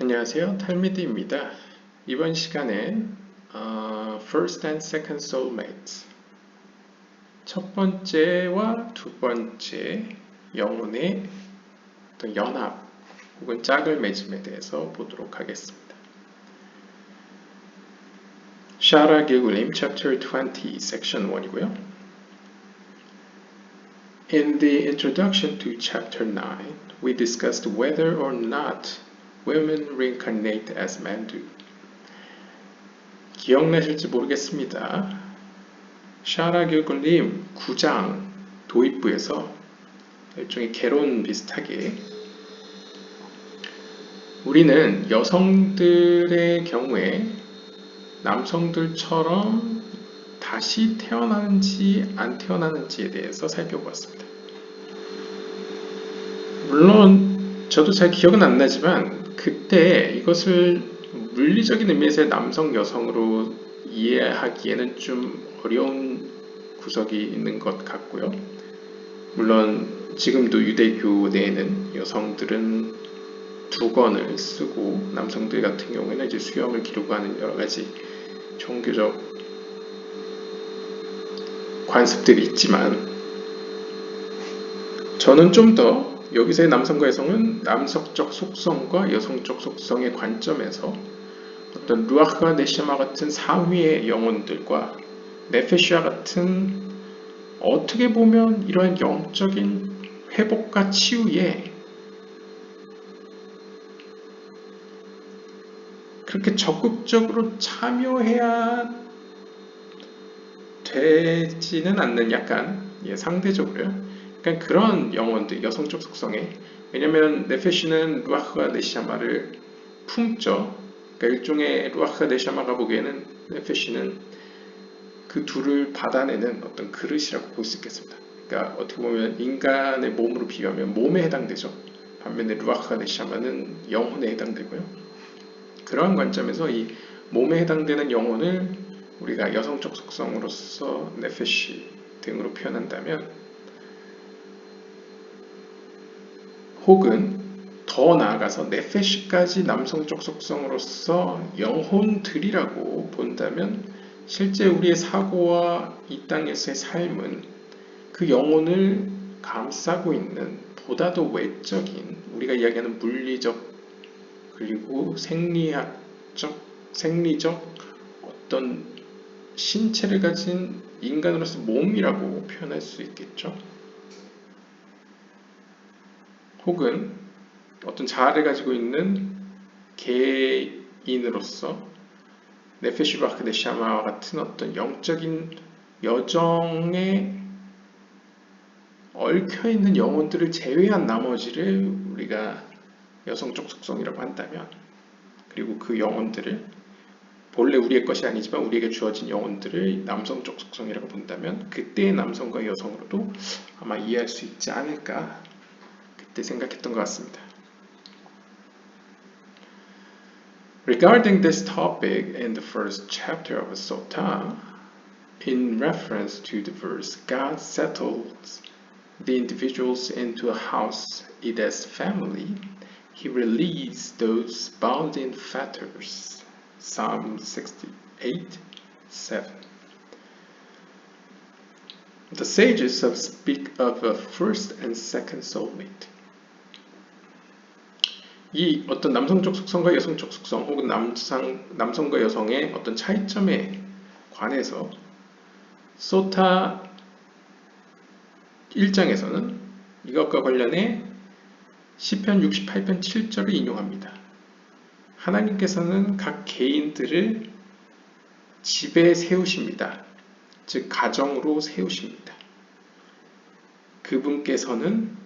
안녕하세요, 탈미드입니다. 이번 시간엔 First and Second Soulmates, 첫 번째와 두 번째 영혼의 어떤 연합 혹은 짝을 맺음에 대해서 보도록 하겠습니다. 샤라 길굴님 Chapter 20, Section 1이고요. In the introduction to Chapter 9, we discussed whether or not women reincarnate as men do. 기억나실지 모르겠습니다. 샤라 길굴님 9장 도입부에서 일종의 개론 비슷하게 우리는 여성들의 경우에 남성들처럼 다시 태어나는지 안 태어나는지에 대해서 살펴보았습니다. 물론 저도 잘 기억은 안 나지만 그때 이것을 물리적인 의미에서의 남성 여성으로 이해하기에는 좀 어려운 구석이 있는 것 같고요. 물론 지금도 유대교 내에는 여성들은 두건을 쓰고 남성들 같은 경우에는 이제 수염을 기르고 하는 여러 가지 종교적 관습들이 있지만 저는 좀 더 여기서의 남성과 여성은 남성적 속성과 여성적 속성의 관점에서 어떤 루아흐와 네샤마 같은 상위의 영혼들과 네페시아 같은 어떻게 보면 이러한 영적인 회복과 치유에 그렇게 적극적으로 참여해야 되지는 않는 약간 상대적으로요. 그러니까 그런 영혼들, 여성적 속성에 왜냐면 네페시는 루아흐와 네샤마를 품죠. 그러니까 일종의 루아흐와 네샤마가 보기에는 네페시는 그 둘을 받아내는 어떤 그릇이라고 볼 수 있겠습니다. 그러니까 어떻게 보면 인간의 몸으로 비유하면 몸에 해당되죠. 반면에 루아흐와 네샤마는 영혼에 해당되고요. 그러한 관점에서 이 몸에 해당되는 영혼을 우리가 여성적 속성으로서 네페시 등으로 표현한다면 혹은 더 나아가서 네페시까지 남성적 속성으로서 영혼들이라고 본다면 실제 우리의 사고와 이 땅에서의 삶은 그 영혼을 감싸고 있는 보다 더 외적인 우리가 이야기하는 물리적 그리고 생리적 어떤 신체를 가진 인간으로서 몸이라고 표현할 수 있겠죠. 혹은 어떤 자아를 가지고 있는 개인으로서 네페시 루아흐 네샤마와 같은 어떤 영적인 여정에 얽혀있는 영혼들을 제외한 나머지를 우리가 여성적 속성이라고 한다면 그리고 그 영혼들을 본래 우리의 것이 아니지만 우리에게 주어진 영혼들을 남성적 속성이라고 본다면 그때의 남성과 여성으로도 아마 이해할 수 있지 않을까 그때 생각했던 것 같습니다. Regarding this topic in the first chapter of Sota, in reference to the verse, God settles the individuals into a house, Ida's family, He released those bound in fetters. Psalm 68:7. The sages speak of a first and second soulmate. 이 어떤 남성적 속성과 여성적 속성 혹은 남성과 여성의 어떤 차이점에 관해서 소타 1장에서는 이것과 관련해 시편 68편 7절을 인용합니다. 하나님께서는 각 개인들을 집에 세우십니다. 즉 가정으로 세우십니다. 그분께서는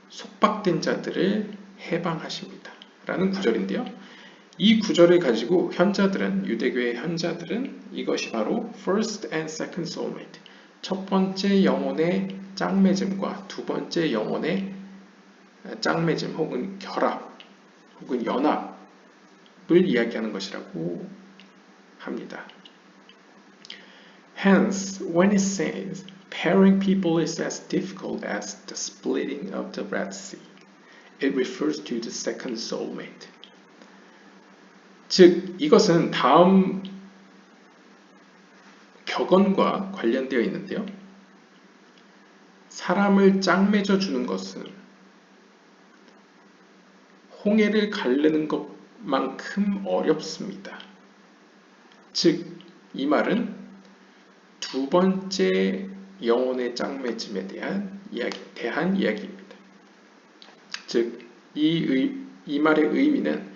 속박된 자들을 해방하십니다. 라는 구절인데요. 이 구절을 가지고 현자들은 유대교의 현자들은 이것이 바로 First and Second Soulmate 첫 번째 영혼의 짝맺음과 두 번째 영혼의 짝맺음 혹은 결합 혹은 연합을 이야기하는 것이라고 합니다. Hence, when it says pairing people is as difficult as the splitting of the Red Sea, it refers to the second soulmate. 즉 이것은 다음 격언과 관련되어 있는데요. 사람을 짝맺어 주는 것은 홍해를 가르는 것만큼 어렵습니다. 즉, 이 말은 두 번째 영혼의 짝맺음에 대한 이야기입니다. 즉, 이 말의 의미는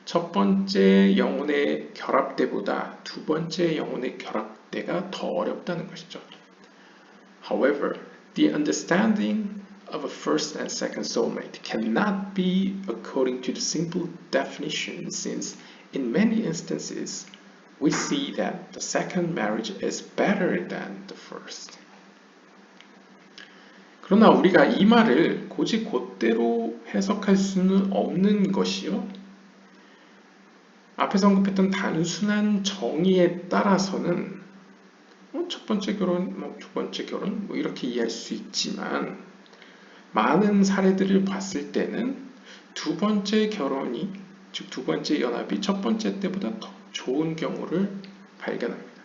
첫 번째 영혼의 결합대보다 두 번째 영혼의 결합대가 더 어렵다는 것이죠. However, the understanding of a first and second soulmate cannot be according to the simple definition, since in many instances we see that the second marriage is better than the first. 그러나 우리가 이 말을 곧대로 해석할 수는 없는 것이요. 앞에서 언급했던 단순한 정의에 따라서는 첫 번째 결혼, 두 번째 결혼 이렇게 이해할 수 있지만 많은 사례들을 봤을 때는 두 번째 결혼이, 즉 두 번째 연합이 첫 번째 때보다 더 좋은 경우를 발견합니다.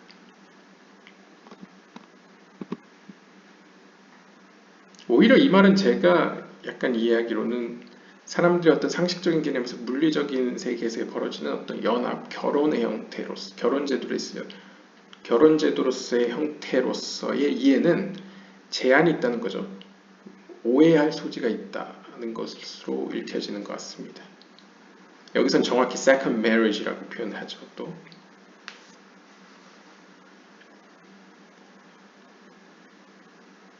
오히려 이 말은 제가 약간 이해하기로는 사람들의 어떤 상식적인 개념에서 물리적인 세계에서 벌어지는 어떤 연합, 결혼의 형태로서, 결혼제도로서의 형태로서의 이해는 제한이 있다는 거죠. 오해할 소지가 있다는 것으로 읽혀지는 것 같습니다. 여기선 정확히 second marriage라고 표현하죠. 또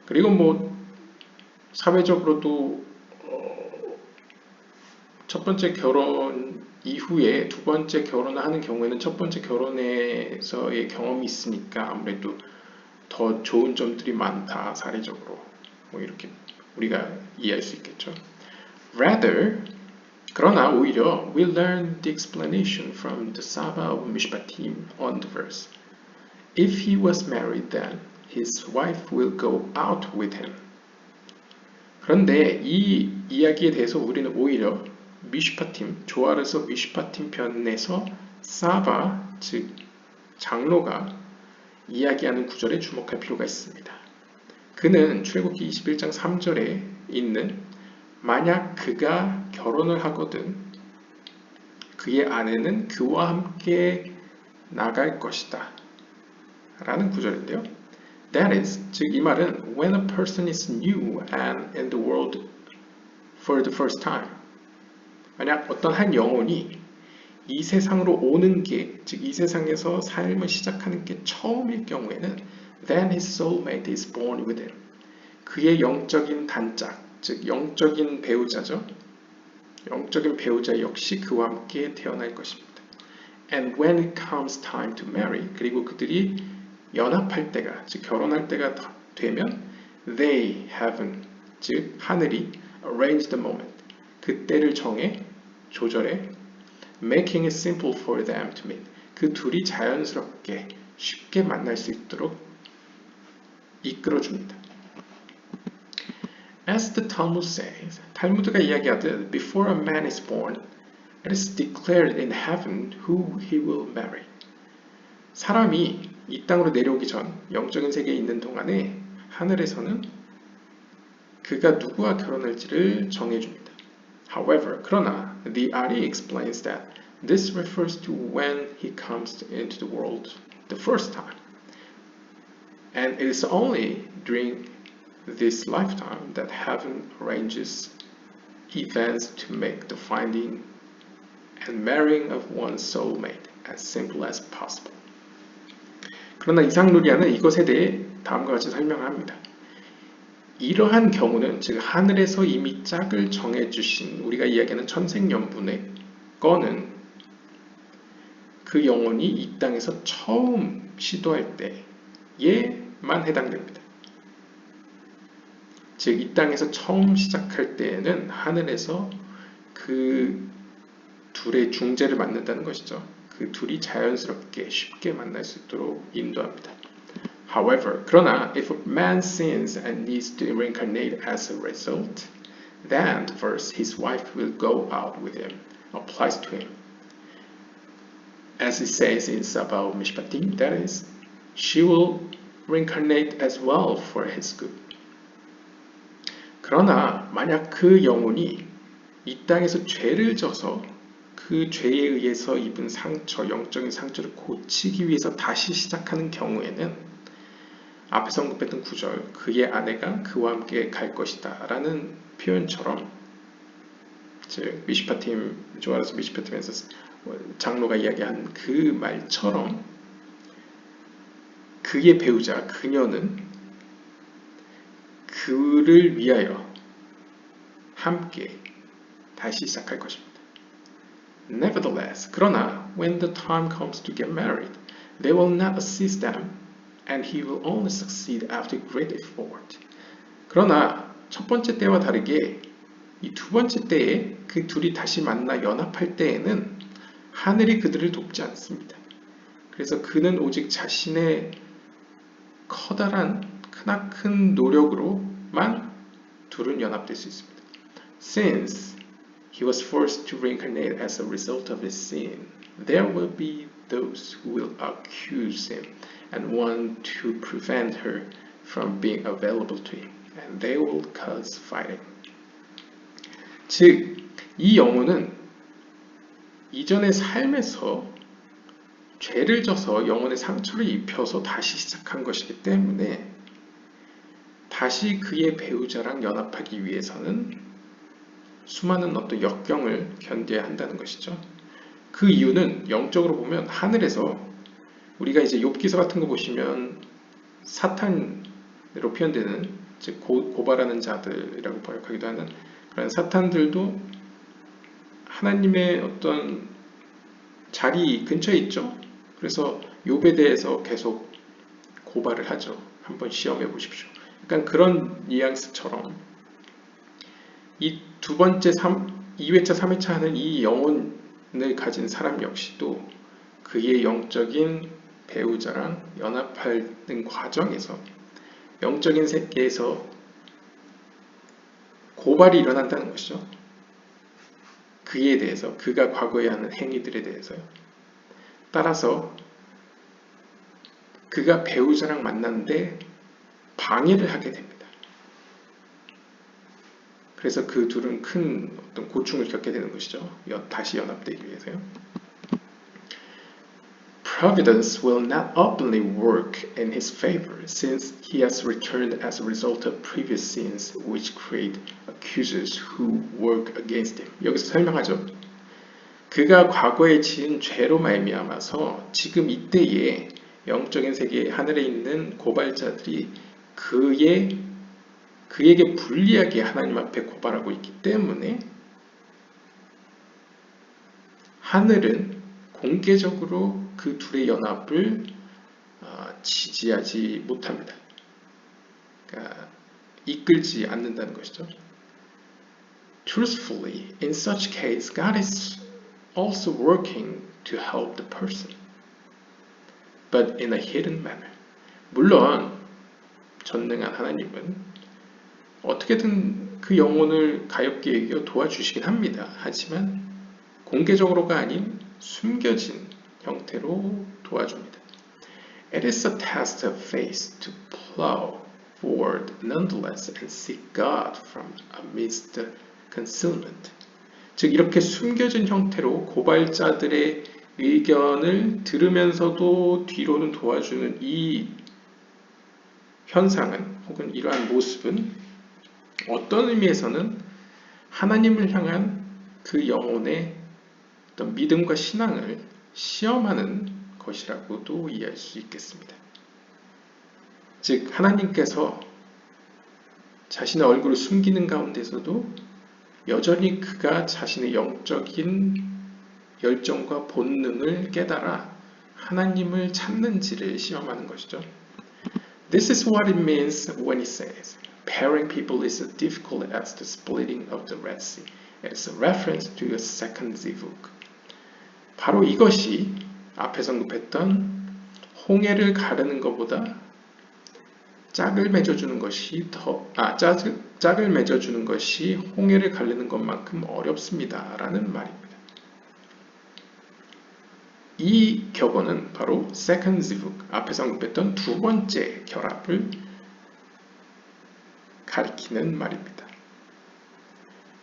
그리고 사회적으로도 첫 번째 결혼 이후에 두 번째 결혼을 하는 경우에는 첫 번째 결혼에서의 경험이 있으니까 아무래도 더 좋은 점들이 많다, 사례적으로 이렇게 우리가 이해할 수 있겠죠. Rather, 그러나 오히려 we learn the explanation from the Saba of Mishpatim on the verse. If he was married, then his wife will go out with him. 그런데 이 이야기에 대해서 우리는 오히려 미슈파팀, 조아르서 미슈파팀 편에서 사바, 즉 장로가 이야기하는 구절에 주목할 필요가 있습니다. 그는 출애굽기 21장 3절에 있는 만약 그가 결혼을 하거든 그의 아내는 그와 함께 나갈 것이다 라는 구절인데요. That is, 즉 이 말은 when a person is new and in the world for the first time, 만약 어떤 한 영혼이 이 세상으로 오는 게, 즉 이 세상에서 삶을 시작하는 게 처음일 경우에는 then his soulmate is born with him. 그의 영적인 단짝, 즉 영적인 배우자죠. 영적인 배우자 역시 그와 함께 태어날 것입니다. And when it comes time to marry, 그리고 그들이 연합할 때가, 즉 결혼할 때가 되면 they heaven, 즉 하늘이 arrange the moment, 그때를 정해 조절해 making it simple for them to meet, 그 둘이 자연스럽게 쉽게 만날 수 있도록 이끌어줍니다. As the Talmud says, 탈무드가 이야기하듯 before a man is born, it is declared in heaven who he will marry. 사람이 이 땅으로 내려오기 전 영적인 세계에 있는 동안에 하늘에서는 그가 누구와 결혼할지를 정해줍니다. However, 그러나 the Ari explains that this refers to when he comes into the world the first time. And it is only during this lifetime that heaven arranges events to make the finding and marrying of one's soulmate as simple as possible. 그러나 이상누리아는 이것에 대해 다음과 같이 설명합니다. 이러한 경우는 즉 하늘에서 이미 짝을 정해주신 우리가 이야기하는 천생연분의 건은 그 영혼이 이 땅에서 처음 시도할 때에만 해당됩니다. 즉 이 땅에서 처음 시작할 때에는 하늘에서 그 둘의 중재를 맡는다는 것이죠. 그 둘이 자연스럽게 쉽게 만날 수 있도록 인도합니다. However, 그러나 if a man sins and needs to reincarnate as a result, then the verse his wife will go out with him applies to him. as it says in Saba Mishpatim, that is, she will reincarnate as well for his good. 그러나 만약 그 영혼이 이 땅에서 죄를 져서 그 죄에 의해서 입은 상처, 영적인 상처를 고치기 위해서 다시 시작하는 경우에는 앞에서 언급했던 구절, 그의 아내가 그와 함께 갈 것이다 라는 표현처럼, 즉 미시파팀, 조아르스 미시파팀에서 장로가 이야기한 그 말처럼 그의 배우자, 그녀는 그를 위하여 함께 다시 시작할 것입니다. Nevertheless, 그러나 when the time comes to get married, they will not assist them, and he will only succeed after great effort. 그러나 첫 번째 때와 다르게 이 두 번째 때에 그 둘이 다시 만나 연합할 때에는 하늘이 그들을 돕지 않습니다. 그래서 그는 오직 자신의 커다란 크나큰 노력으로만 둘은 연합될 수 있습니다. Since he was forced to reincarnate as a result of his sin, there will be those who will accuse him and want to prevent her from being available to him, and they will cause fighting. 즉, 이 영혼은 이전의 삶에서 죄를 져서 영혼의 상처를 입혀서 다시 시작한 것이기 때문에 다시 그의 배우자랑 연합하기 위해서는 수많은 어떤 역경을 견뎌야 한다는 것이죠. 그 이유는 영적으로 보면 하늘에서 우리가 이제 욥기서 같은 거 보시면 사탄으로 표현되는, 즉 고발하는 자들이라고 번역하기도 하는 그런 사탄들도 하나님의 어떤 자리 근처에 있죠. 그래서 욥에 대해서 계속 고발을 하죠. 한번 시험해 보십시오. 약간 그런 뉘앙스처럼 이 두 번째 2회차, 3회차 하는 이 영혼을 가진 사람 역시도 그의 영적인 배우자랑 연합하는 과정에서 영적인 세계에서 고발이 일어난다는 것이죠. 그에 대해서, 그가 과거에 하는 행위들에 대해서요. 따라서 그가 배우자랑 만났는데 방해를 하게 됩니다. 그래서 그 둘은 큰 어떤 고충을 겪게 되는 것이죠. 다시 연합되기 위해서요. Providence will not openly work in his favor, since he has returned as a result of previous sins which create accusers who work against him. 여기서 설명하죠. 그가 과거에 지은 죄로 말미암아서 지금 이때에 영적인 세계 하늘에 있는 고발자들이 그에게 불리하게 하나님 앞에 고발하고 있기 때문에 하늘은 공개적으로 그 둘의 연합을 지지하지 못합니다. 그러니까 이끌지 않는다는 것이죠. Truthfully, in such case, God is also working to help the person, but in a hidden manner. 물론 전능한 하나님은 어떻게든 그 영혼을 가엾게 여겨 도와주시긴 합니다. 하지만 공개적으로가 아닌 숨겨진 형태로 도와줍니다. It is a test of faith to plow forward nonetheless and seek God from amidst the concealment. 즉 이렇게 숨겨진 형태로 고발자들의 의견을 들으면서도 뒤로는 도와주는 이 현상은, 혹은 이러한 모습은 어떤 의미에서는 하나님을 향한 그 영혼의 어떤 믿음과 신앙을 시험하는 것이라고도 이해할 수 있겠습니다. 즉 하나님께서 자신의 얼굴을 숨기는 가운데서도 여전히 그가 자신의 영적인 열정과 본능을 깨달아 하나님을 찾는지를 시험하는 것이죠. This is what it means when it says pairing people is as difficult as the splitting of the Red Sea. It's a reference to a second zivug. 바로 이것이 앞에서 언급했던 홍해를 가르는 것보다 짝을 맺어주는 것이 짝을 맺어주는 것이 홍해를 가르는 것만큼 어렵습니다라는 말입니다. 이 격언은 바로 second zivug, 앞에서 언급했던 두 번째 결합을 가리키는 말입니다.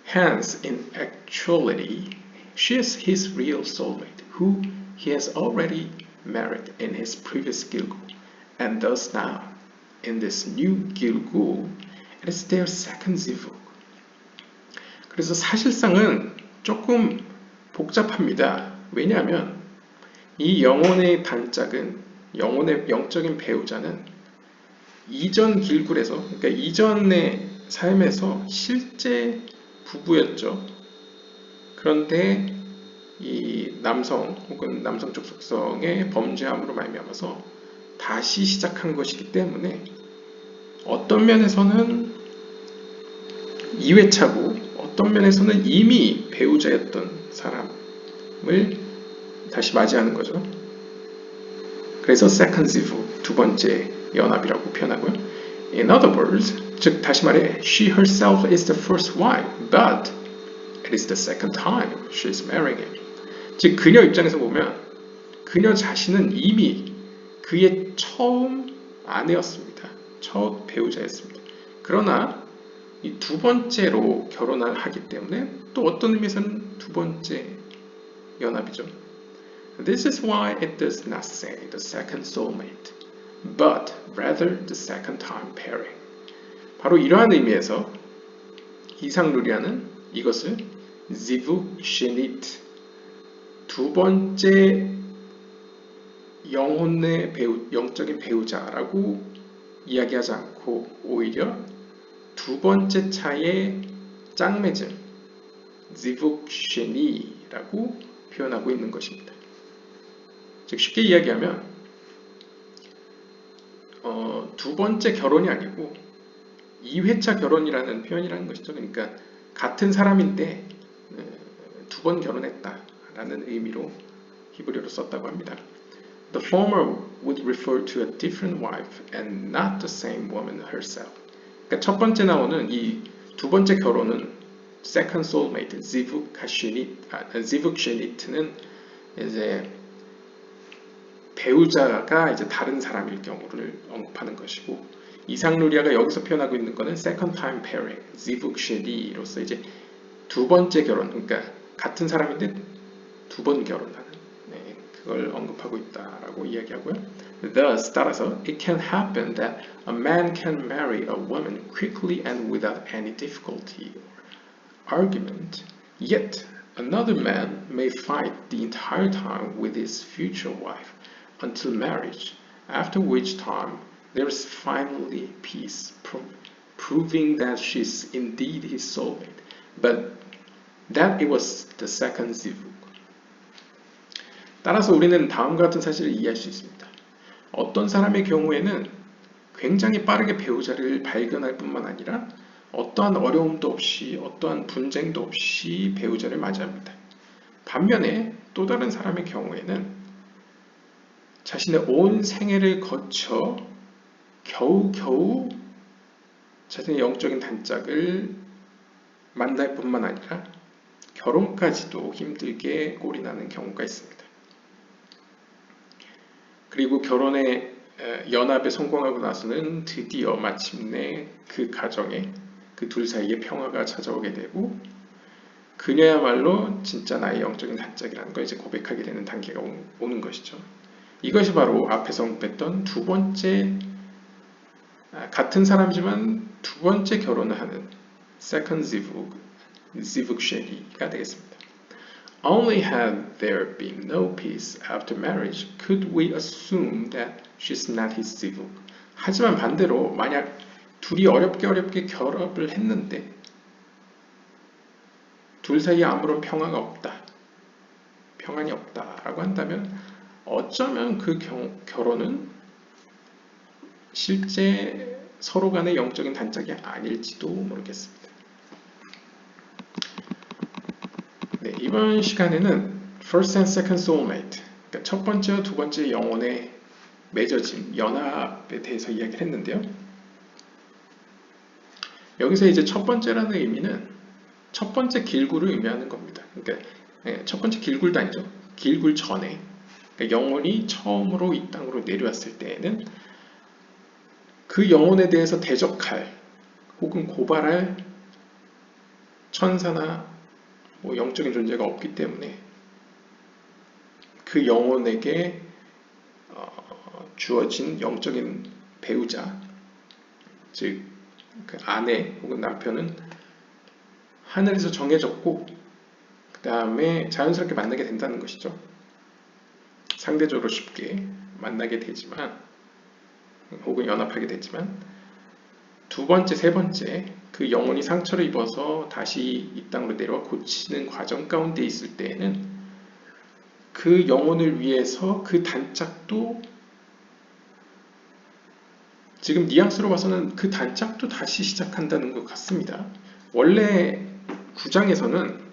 Hence, in actuality, she is his real soulmate, who he has already married in his previous Gilgul, and thus now, in this new Gilgul, it is their second zivug. 그래서 사실상은 조금 복잡합니다. 왜냐하면 이 영혼의 단짝은, 영혼의 영적인 배우자는 이전 길굴에서, 그러니까 이전의 삶에서 실제 부부였죠. 그런데 이 남성 혹은 남성 쪽 속성의 범죄함으로 말미암아서 다시 시작한 것이기 때문에 어떤 면에서는 2회차고 어떤 면에서는 이미 배우자였던 사람을 다시 맞이하는 거죠. 그래서 second zivug, 두 번째 연합이라고 표현하고요. In other words, 즉 다시 말해 she herself is the first wife, but it is the second time she is marrying him. 즉 그녀 입장에서 보면 그녀 자신은 이미 그의 처음 아내였습니다. 첫 배우자였습니다. 그러나 이 두 번째로 결혼을 하기 때문에 또 어떤 의미에서는 두 번째 연합이죠. This is why it does not say the second soulmate, but rather the second time pairing. 바로 이러한 의미에서 이상루리아는 이것을 zivug shenit, 두 번째 영혼의 영적인 배우자라고 이야기하지 않고 오히려 두 번째 차의 짝맺음, zivug sheni라고 표현하고 있는 것입니다. 즉 쉽게 이야기하면 두 번째 결혼이 아니고 2회차 결혼이라는 표현이라는 것이죠. 그러니까 같은 사람인데 두 번 결혼했다라는 의미로 히브리어로 썼다고 합니다. The former would refer to a different wife and not the same woman herself. 그러니까 첫 번째 나오는 이 두 번째 결혼은 second soulmate, zivug shenit는 이제 배우자가 이제 다른 사람일 경우를 언급하는 것이고, 이상루리아가 여기서 표현하고 있는 것은 second time pairing, zivug shenit로서 이제 두 번째 결혼, 그러니까 같은 사람인데 두 번 결혼하는, 그걸 언급하고 있다라고 이야기하고요. Thus, 따라서 it can happen that a man can marry a woman quickly and without any difficulty or argument, yet another man may fight the entire time with his future wife until marriage, after which time there is finally peace, proving that she is indeed his soulmate, but that it was the second zivug. 따라서 우리는 다음과 같은 사실을 이해할 수 있습니다. 어떤 사람의 경우에는 굉장히 빠르게 배우자를 발견할 뿐만 아니라 어떠한 어려움도 없이 어떠한 분쟁도 없이 배우자를 맞이합니다. 반면에 또 다른 사람의 경우에는 자신의 온 생애를 거쳐 겨우겨우 자신의 영적인 단짝을 만날 뿐만 아니라 결혼까지도 힘들게 꼴이 나는 경우가 있습니다. 그리고 결혼의 연합에 성공하고 나서는 드디어 마침내 그 가정에 그 둘 사이에 평화가 찾아오게 되고 그녀야말로 진짜 나의 영적인 단짝이라는 걸 이제 고백하게 되는 단계가 오는 것이죠. 이것이 바로 앞에서 언급했던 두 번째 같은 사람이지만 두 번째 결혼을 하는 second zivug sheni가 되겠습니다. Only had there been no peace after marriage could we assume that she's not his zivug. 하지만 반대로 만약 둘이 어렵게 결합을 했는데 둘 사이에 아무런 평화가 없다, 평안이 없다라고 한다면 어쩌면 그 결혼은 실제 서로 간의 영적인 단짝이 아닐지도 모르겠습니다. 네, 이번 시간에는 first and second soulmate, 그러니까 첫 번째와 두 번째 영혼의 맺어짐, 연합에 대해서 이야기를 했는데요. 여기서 이제 첫 번째라는 의미는 첫 번째 길굴을 의미하는 겁니다. 그러니까 첫 번째 길굴도 아니죠. 길굴 전에 그러니까 영혼이 처음으로 이 땅으로 내려왔을 때에는 그 영혼에 대해서 대적할 혹은 고발할 천사나 뭐 영적인 존재가 없기 때문에 그 영혼에게 주어진 영적인 배우자, 즉 그 아내 혹은 남편은 하늘에서 정해졌고 그 다음에 자연스럽게 만나게 된다는 것이죠. 상대적으로 쉽게 만나게 되지만 혹은 연합하게 되지만 두 번째, 세 번째 그 영혼이 상처를 입어서 다시 이 땅으로 내려와 고치는 과정 가운데 있을 때에는 그 영혼을 위해서 그 단짝도 지금 뉘앙스로 봐서는 그 단짝도 다시 시작한다는 것 같습니다. 원래 9장에서는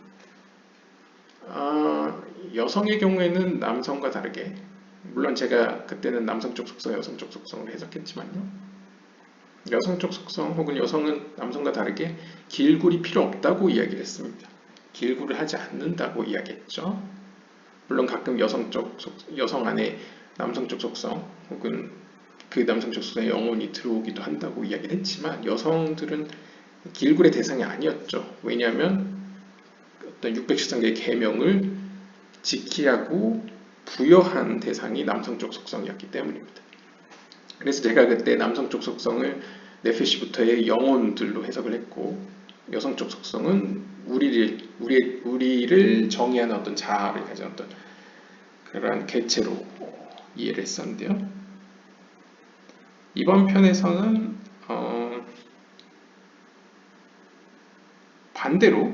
여성의 경우에는 남성과 다르게, 물론 제가 그때는 남성 쪽 속성, 여성 쪽 속성을 해석했지만요. 여성 쪽 속성 혹은 여성은 남성과 다르게 길굴이 필요 없다고 이야기를 했습니다. 길굴을 하지 않는다고 이야기했죠. 물론 가끔 여성 안에 남성 쪽 속성 혹은 그 남성 쪽 속성의 영혼이 들어오기도 한다고 이야기를 했지만 여성들은 길굴의 대상이 아니었죠. 왜냐하면 어떤 613개의 계명을 지키라고 부여한 대상이 남성 쪽 속성이었기 때문입니다. 그래서 제가 그때 남성 쪽 속성을 네페시부터의 영혼들로 해석을 했고 여성 쪽 속성은 우리를 정의하는 어떤 자아를 가진 어떤 그러한 개체로 이해를 했었는데요. 이번 편에서는 반대로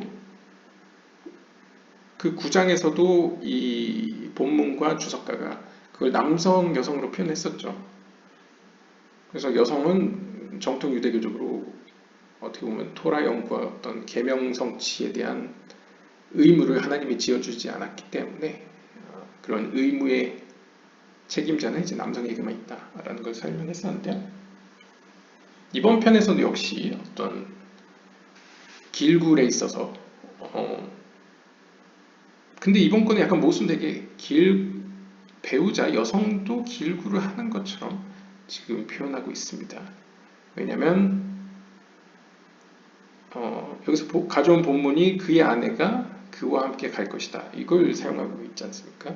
그 9장에서도 이 본문과 주석가가 그걸 남성, 여성으로 표현했었죠. 그래서 여성은 정통 유대교적으로 어떻게 보면 토라 연구와 어떤 계명 성취에 대한 의무를 하나님이 지어주지 않았기 때문에 그런 의무의 책임자는 이제 남성에게만 있다라는 걸 설명했었는데요. 이번 편에서도 역시 어떤 길굴에 있어서 근데 이번 거는 약간 모순되게 배우자 여성도 길굴을 하는 것처럼 지금 표현하고 있습니다. 왜냐하면 여기서 가져온 본문이 그의 아내가 그와 함께 갈 것이다. 이걸 사용하고 있지 않습니까?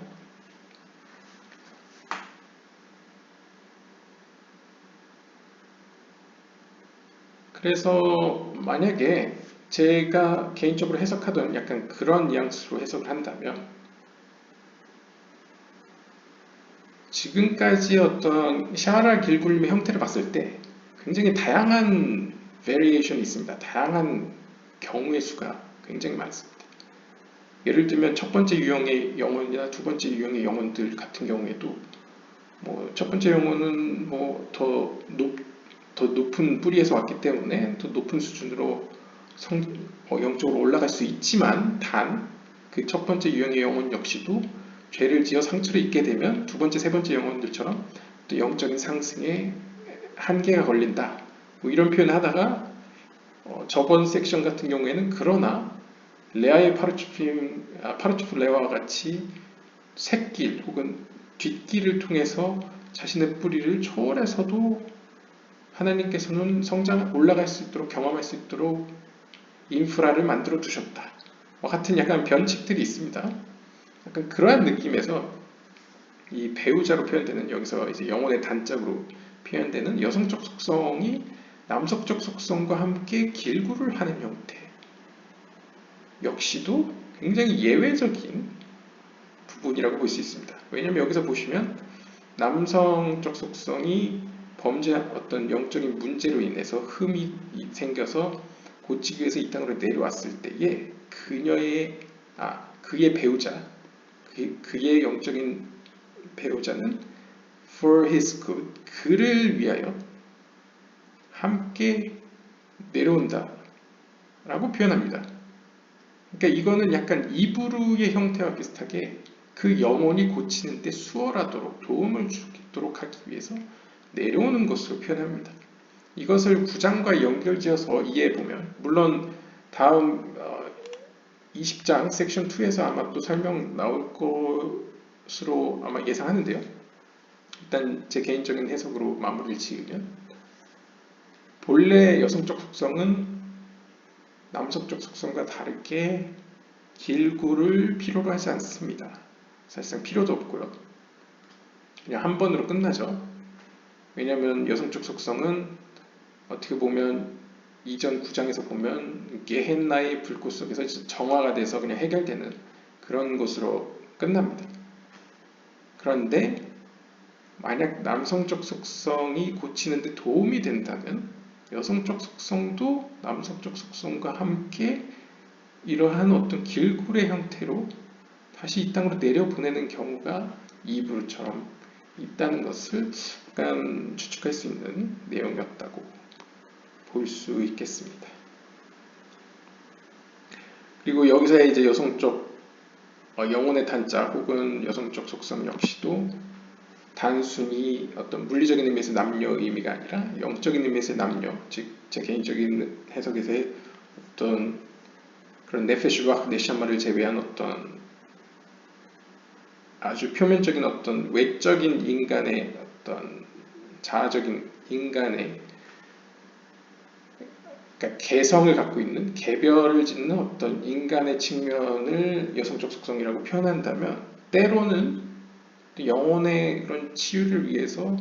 그래서 만약에 제가 개인적으로 해석하던 약간 그런 뉘앙스로 해석을 한다면 지금까지 어떤 샤라 길굴림의 형태를 봤을 때 굉장히 다양한 베리에이션이 있습니다. 다양한 경우의 수가 굉장히 많습니다. 예를 들면 첫 번째 유형의 영혼이나 두 번째 유형의 영혼들 같은 경우에도 뭐 첫 번째 영혼은 뭐 더 높은 뿌리에서 왔기 때문에 더 높은 수준으로 영적으로 올라갈 수 있지만 단 그 첫 번째 유형의 영혼 역시도 죄를 지어 상처를 입게 되면 두 번째, 세 번째 영혼들처럼 또 영적인 상승에 한계가 걸린다. 뭐 이런 표현을 하다가 저번 섹션 같은 경우에는 그러나 레아의 파르치프 레아와 같이 샛길 혹은 뒷길을 통해서 자신의 뿌리를 초월해서도 하나님께서는 올라갈 수 있도록 경험할 수 있도록 인프라를 만들어 두셨다. 같은 약간 변칙들이 있습니다. 약간 그러한 느낌에서 이 배우자로 표현되는 여기서 이제 영혼의 단짝으로 표현되는 여성적 속성이 남성적 속성과 함께 길구를 하는 형태 역시도 굉장히 예외적인 부분이라고 볼 수 있습니다. 왜냐하면 여기서 보시면 남성적 속성이 범죄한 어떤 영적인 문제로 인해서 흠이 생겨서 고치기 위해서 이 땅으로 내려왔을 때에 그의 배우자, 그의 영적인 배우자는 for his good, 그를 위하여 함께 내려온다 라고 표현합니다. 그러니까 이거는 약간 이브루의 형태와 비슷하게 그 영혼이 고치는 데 수월하도록 도움을 주도록 하기 위해서 내려오는 것으로 표현합니다. 이것을 9장과 연결지어서 이해해보면 물론 다음 20장 섹션 2에서 아마 또 설명 나올 것으로 아마 예상하는데요. 일단 제 개인적인 해석으로 마무리를 지으면 본래 여성적 속성은 남성적 속성과 다르게 길구를 필요로 하지 않습니다. 사실상 필요도 없고요. 그냥 한 번으로 끝나죠. 왜냐하면 여성적 속성은 어떻게 보면 이전 9장에서 보면 게헨나의 불꽃 속에서 정화가 돼서 그냥 해결되는 그런 것으로 끝납니다. 그런데 만약 남성적 속성이 고치는데 도움이 된다면 여성적 속성도 남성적 속성과 함께 이러한 어떤 길고래 형태로 다시 이 땅으로 내려보내는 경우가 이브루처럼 있다는 것을 약간 추측할 수 있는 내용이었다고 볼 수 있겠습니다. 그리고 여기서 이제 여성적 영혼의 탄자 혹은 여성적 속성 역시도 단순히 어떤 물리적인 의미에서 남녀 의미가 아니라 영적인 의미에서 남녀, 즉 제 개인적인 해석에서의 어떤 그런 네페슈 루아흐 네샤마를 제외한 어떤 아주 표면적인 어떤 외적인 인간의 어떤 자아적인 인간의 그러니까 개성을 갖고 있는 개별을 짓는 어떤 인간의 측면을 여성적 속성이라고 표현한다면 때로는 영혼의 그런 치유를 위해서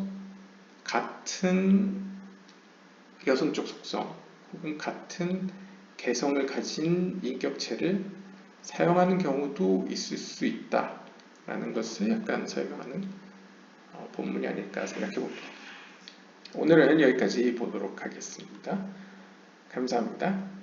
같은 여성적 속성 혹은 같은 개성을 가진 인격체를 사용하는 경우도 있을 수 있다라는 것을 약간 설명하는 본문이 아닐까 생각해 봅니다. 오늘은 여기까지 보도록 하겠습니다. 감사합니다.